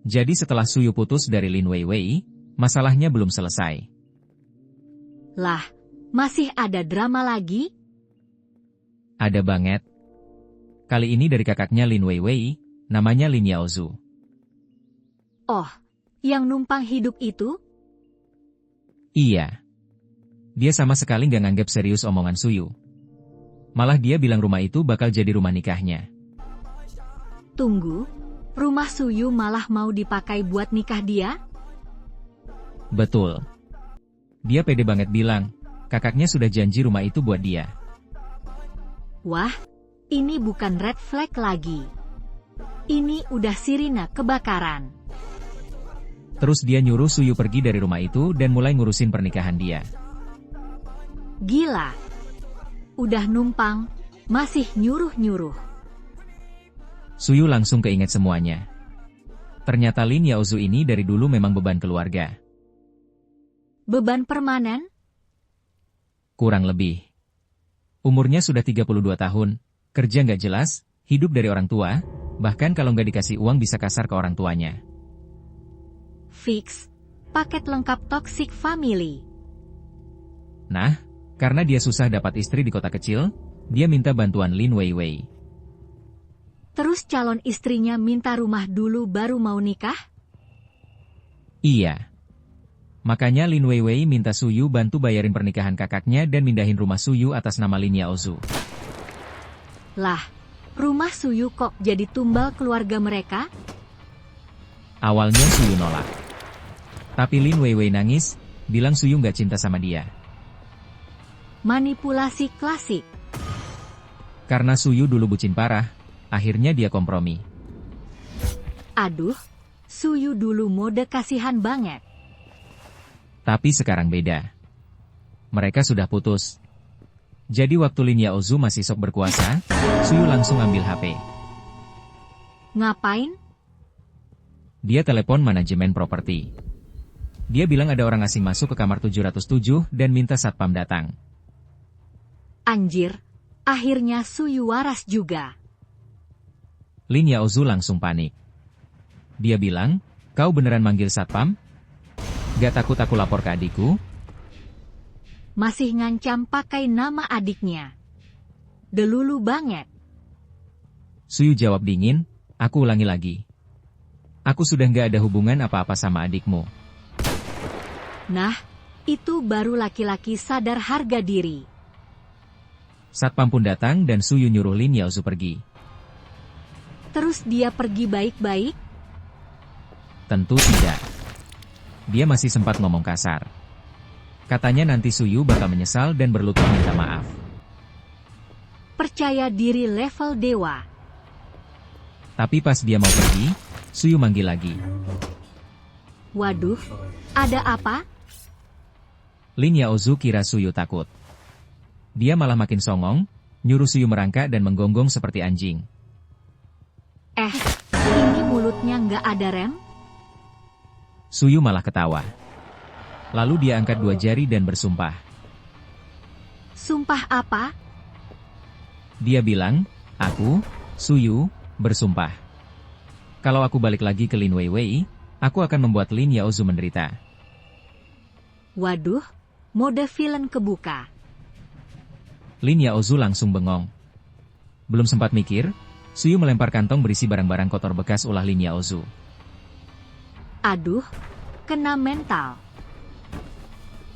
Jadi setelah Suyu putus dari Lin Weiwei, masalahnya belum selesai. Lah, masih ada drama lagi? Ada banget. Kali ini dari kakaknya Lin Weiwei, namanya Lin Yaozu. Oh, yang numpang hidup itu? Iya. Dia sama sekali nggak nganggap serius omongan Suyu. Malah dia bilang rumah itu bakal jadi rumah nikahnya. Tunggu, rumah Suyu malah mau dipakai buat nikah dia? Betul. Dia pede banget bilang, kakaknya sudah janji rumah itu buat dia. Wah, ini bukan red flag lagi. Ini udah sirine kebakaran. Terus dia nyuruh Suyu pergi dari rumah itu dan mulai ngurusin pernikahan dia. Gila. Udah numpang, masih nyuruh-nyuruh. Suyu langsung keinget semuanya. Ternyata Lin Yaozu ini dari dulu memang beban keluarga. Beban permanen? Kurang lebih. Umurnya sudah 32 tahun, kerja nggak jelas, hidup dari orang tua, bahkan kalau nggak dikasih uang bisa kasar ke orang tuanya. Fix. Paket lengkap toxic family. Nah, karena dia susah dapat istri di kota kecil, dia minta bantuan Lin Weiwei. Terus calon istrinya minta rumah dulu baru mau nikah? Iya. Makanya Lin Weiwei minta Suyu bantu bayarin pernikahan kakaknya dan mindahin rumah Suyu atas nama Lin Yaozu. Lah, rumah Suyu kok jadi tumbal keluarga mereka? Awalnya Suyu nolak. Tapi Lin Weiwei nangis, bilang Suyu nggak cinta sama dia. Manipulasi klasik. Karena Suyu dulu bucin parah, akhirnya dia kompromi. Aduh, Suyu dulu mode kasihan banget. Tapi sekarang beda. Mereka sudah putus. Jadi waktu Lin Yaozu masih sok berkuasa, Suyu langsung ambil HP. Ngapain? Dia telepon manajemen properti. Dia bilang ada orang asing masuk ke kamar 707 dan minta satpam datang. Anjir, akhirnya Suyu waras juga. Lin Yaozu langsung panik. Dia bilang, kau beneran manggil satpam? Gak takut aku lapor ke adikku? Masih ngancam pakai nama adiknya. Delulu banget. Suyu jawab dingin, aku ulangi lagi. Aku sudah gak ada hubungan apa-apa sama adikmu. Nah, itu baru laki-laki sadar harga diri. Satpam pun datang dan Suyu nyuruh Lin Yaozu pergi. Terus dia pergi baik-baik? Tentu tidak. Dia masih sempat ngomong kasar. Katanya nanti Suyu bakal menyesal dan berlutut minta maaf. Percaya diri level dewa. Tapi pas dia mau pergi, Suyu manggil lagi. Waduh, ada apa? Lin Yaozu kira Suyu takut. Dia malah makin songong, nyuruh Suyu merangkak dan menggonggong seperti anjing. Ini mulutnya nggak ada rem? Suyu malah ketawa. Lalu dia angkat 2 jari dan bersumpah. Sumpah apa? Dia bilang, aku, Suyu, bersumpah. Kalau aku balik lagi ke Lin Weiwei, aku akan membuat Lin Yaozu menderita. Waduh, mode villain kebuka. Lin Yaozu langsung bengong. Belum sempat mikir, Suyu melempar kantong berisi barang-barang kotor bekas ulah Lin Yaozu. Aduh, kena mental.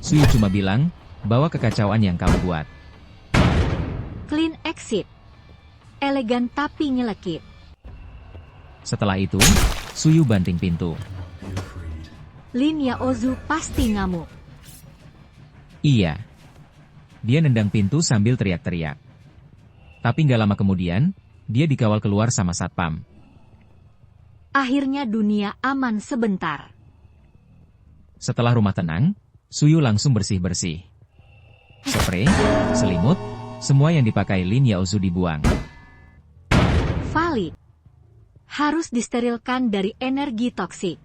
Suyu cuma bilang, bawa kekacauan yang kau buat. Clean exit. Elegan tapi nyelekit. Setelah itu, Suyu banting pintu. Lin Yaozu pasti ngamuk. Iya. Dia nendang pintu sambil teriak-teriak. Tapi nggak lama kemudian, dia dikawal keluar sama satpam. Akhirnya dunia aman sebentar. Setelah rumah tenang, Suyu langsung bersih-bersih. Spray, selimut, semua yang dipakai Lin Yaozu dibuang. Valid. Harus disterilkan dari energi toksik.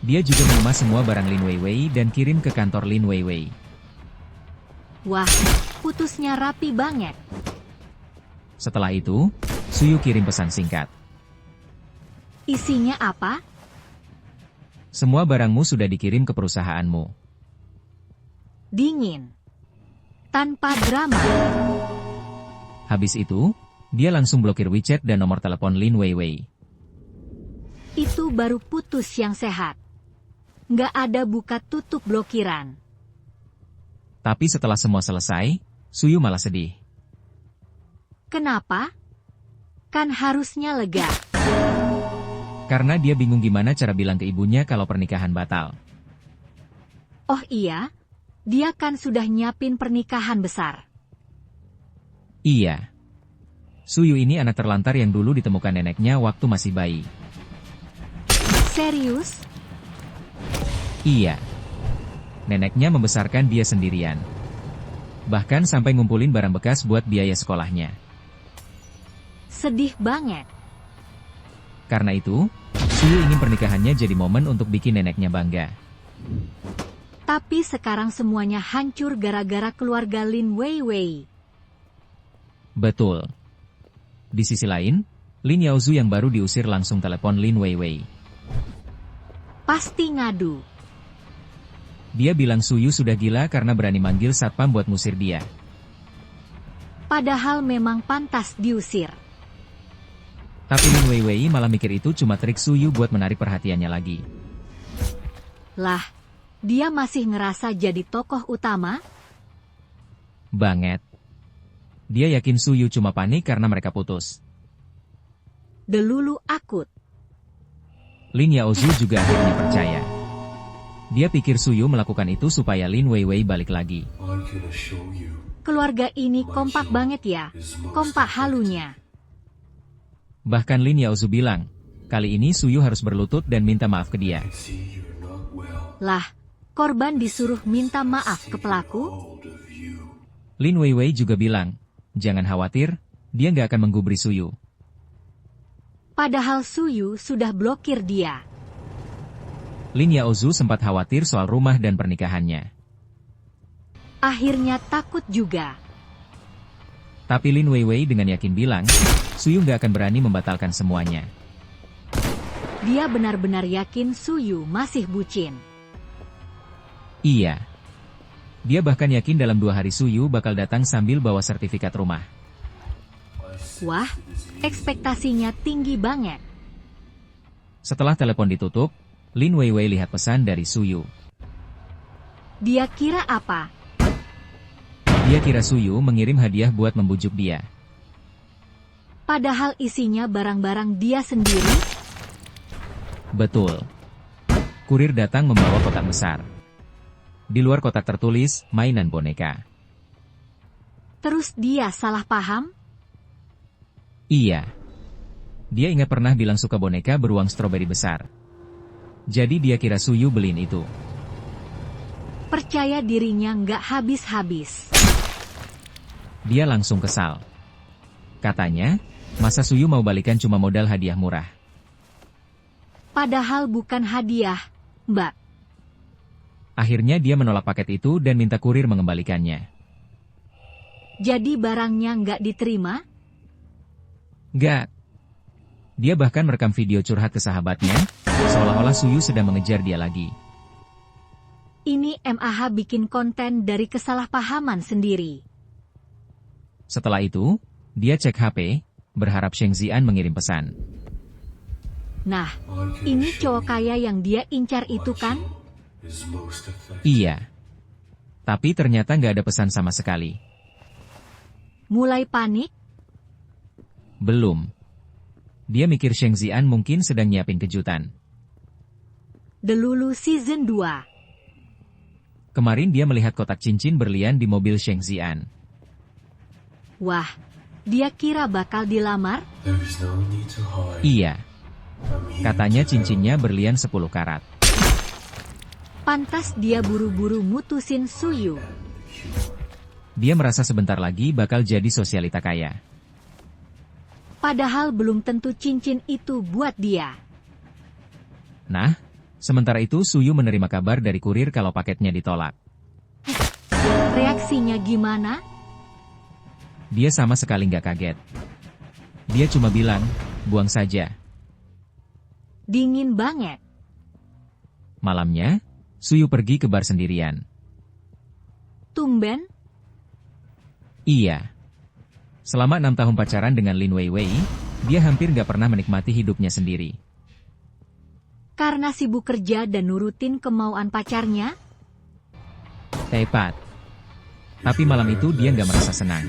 Dia juga mengemas semua barang Lin Weiwei dan kirim ke kantor Lin Weiwei. Wah, putusnya rapi banget. Setelah itu, Suyu kirim pesan singkat. Isinya apa? Semua barangmu sudah dikirim ke perusahaanmu. Dingin. Tanpa drama. Habis itu, dia langsung blokir WeChat dan nomor telepon Lin Weiwei. Itu baru putus yang sehat. Nggak ada buka tutup blokiran. Tapi setelah semua selesai, Suyu malah sedih. Kenapa? Kan harusnya lega. Karena dia bingung gimana cara bilang ke ibunya kalau pernikahan batal. Oh iya, dia kan sudah nyiapin pernikahan besar. Iya. Suyu ini anak terlantar yang dulu ditemukan neneknya waktu masih bayi. Serius? Iya. Neneknya membesarkan dia sendirian. Bahkan sampai ngumpulin barang bekas buat biaya sekolahnya. Sedih banget. Karena itu, Suyu ingin pernikahannya jadi momen untuk bikin neneknya bangga. Tapi sekarang semuanya hancur gara-gara keluarga Lin Weiwei. Betul. Di sisi lain, Lin Yaozu yang baru diusir langsung telepon Lin Weiwei. Pasti ngadu. Dia bilang Suyu sudah gila karena berani manggil satpam buat ngusir dia. Padahal memang pantas diusir. Tapi Lin Weiwei malah mikir itu cuma trik Suyu buat menarik perhatiannya lagi. Lah, dia masih ngerasa jadi tokoh utama? Banget. Dia yakin Suyu cuma panik karena mereka putus. Delulu akut. Lin Yaozu juga akhirnya percaya. Dia pikir Suyu melakukan itu supaya Lin Weiwei balik lagi. Keluarga ini kompak banget ya, kompak halunya. Bahkan Lin Yaozu bilang, kali ini Suyu harus berlutut dan minta maaf ke dia. Lah, korban disuruh minta maaf ke pelaku? Lin Weiwei juga bilang, jangan khawatir, dia nggak akan menggubris Suyu. Padahal Suyu sudah blokir dia. Lin Yaozu sempat khawatir soal rumah dan pernikahannya. Akhirnya takut juga. Tapi Lin Weiwei dengan yakin bilang, Suyu nggak akan berani membatalkan semuanya. Dia benar-benar yakin Suyu masih bucin. Iya. Dia bahkan yakin dalam 2 hari Suyu bakal datang sambil bawa sertifikat rumah. Wah, ekspektasinya tinggi banget. Setelah telepon ditutup, Lin Weiwei lihat pesan dari Suyu. Dia kira apa? Dia kira Suyu mengirim hadiah buat membujuk dia. Padahal isinya barang-barang dia sendiri. Betul. Kurir datang membawa kotak besar. Di luar kotak tertulis, mainan boneka. Terus dia salah paham? Iya. Dia ingat pernah bilang suka boneka beruang stroberi besar. Jadi dia kira Suyu beliin itu. Percaya dirinya nggak habis-habis. Dia langsung kesal. Katanya, masa Suyu mau balikan cuma modal hadiah murah. Padahal bukan hadiah, Mbak. Akhirnya dia menolak paket itu dan minta kurir mengembalikannya. Jadi barangnya nggak diterima? Nggak. Dia bahkan merekam video curhat ke sahabatnya, seolah-olah Suyu sedang mengejar dia lagi. Ini MAH bikin konten dari kesalahpahaman sendiri. Setelah itu, dia cek HP, berharap Sheng Xian mengirim pesan. Nah, ini cowok kaya yang dia incar itu kan? Iya. Tapi ternyata nggak ada pesan sama sekali. Mulai panik? Belum. Dia mikir Sheng Xian mungkin sedang nyiapin kejutan. Delulu season 2. Kemarin dia melihat kotak cincin berlian di mobil Sheng Xian. Wah, dia kira bakal dilamar? Iya. Katanya cincinnya berlian 10 karat. Pantas dia buru-buru mutusin Suyu. Dia merasa sebentar lagi bakal jadi sosialita kaya. Padahal belum tentu cincin itu buat dia. Nah, sementara itu Suyu menerima kabar dari kurir kalau paketnya ditolak. Reaksinya gimana? Dia sama sekali nggak kaget. Dia cuma bilang, buang saja. Dingin banget. Malamnya, Suyu pergi ke bar sendirian. Tumben? Iya. Selama 6 tahun pacaran dengan Lin Weiwei, dia hampir gak pernah menikmati hidupnya sendiri. Karena sibuk kerja dan nurutin kemauan pacarnya? Tepat. Tapi malam itu dia gak merasa senang.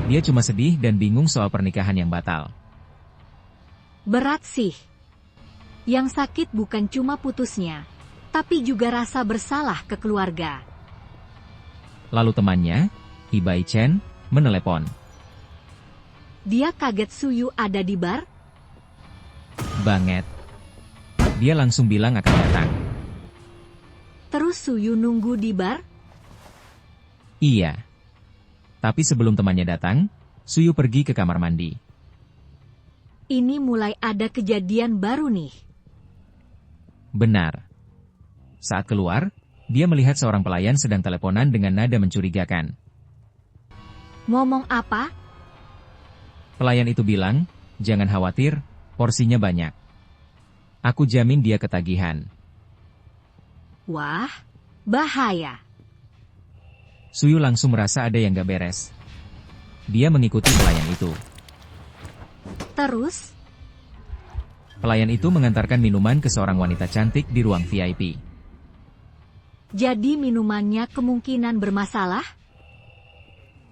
Dia cuma sedih dan bingung soal pernikahan yang batal. Berat sih. Yang sakit bukan cuma putusnya, tapi juga rasa bersalah ke keluarga. Lalu temannya, Hibai Chen, menelepon. Dia kaget Suyu ada di bar? Banget. Dia langsung bilang akan datang. Terus Suyu nunggu di bar? Iya. Tapi sebelum temannya datang, Suyu pergi ke kamar mandi. Ini mulai ada kejadian baru nih. Benar. Saat keluar, dia melihat seorang pelayan sedang teleponan dengan nada mencurigakan. Ngomong apa? Pelayan itu bilang, jangan khawatir, porsinya banyak. Aku jamin dia ketagihan. Wah, bahaya. Suyu langsung merasa ada yang gak beres. Dia mengikuti pelayan itu. Terus? Pelayan itu mengantarkan minuman ke seorang wanita cantik di ruang VIP. Jadi minumannya kemungkinan bermasalah?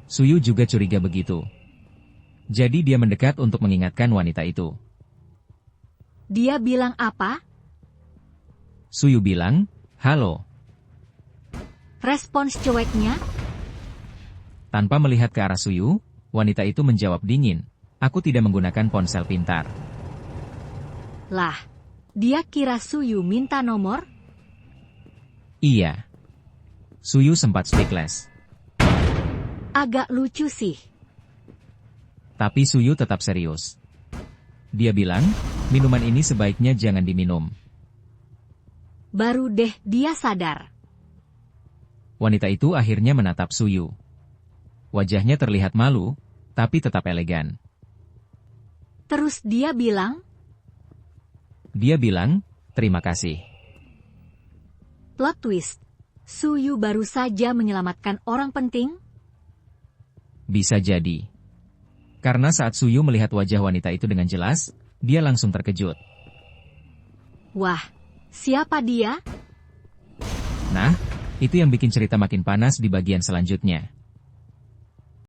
Suyu juga curiga begitu. Jadi dia mendekat untuk mengingatkan wanita itu. Dia bilang apa? Suyu bilang, halo. Respons cueknya? Tanpa melihat ke arah Suyu, wanita itu menjawab dingin, aku tidak menggunakan ponsel pintar. Lah, dia kira Suyu minta nomor? Iya. Suyu sempat speechless. Agak lucu sih. Tapi Suyu tetap serius. Dia bilang, minuman ini sebaiknya jangan diminum. Baru deh dia sadar. Wanita itu akhirnya menatap Suyu. Wajahnya terlihat malu, tapi tetap elegan. Terus dia bilang? Dia bilang, terima kasih. Plot twist. Suyu baru saja menyelamatkan orang penting? Bisa jadi. Karena saat Suyu melihat wajah wanita itu dengan jelas, dia langsung terkejut. Wah, siapa dia? Nah, itu yang bikin cerita makin panas di bagian selanjutnya.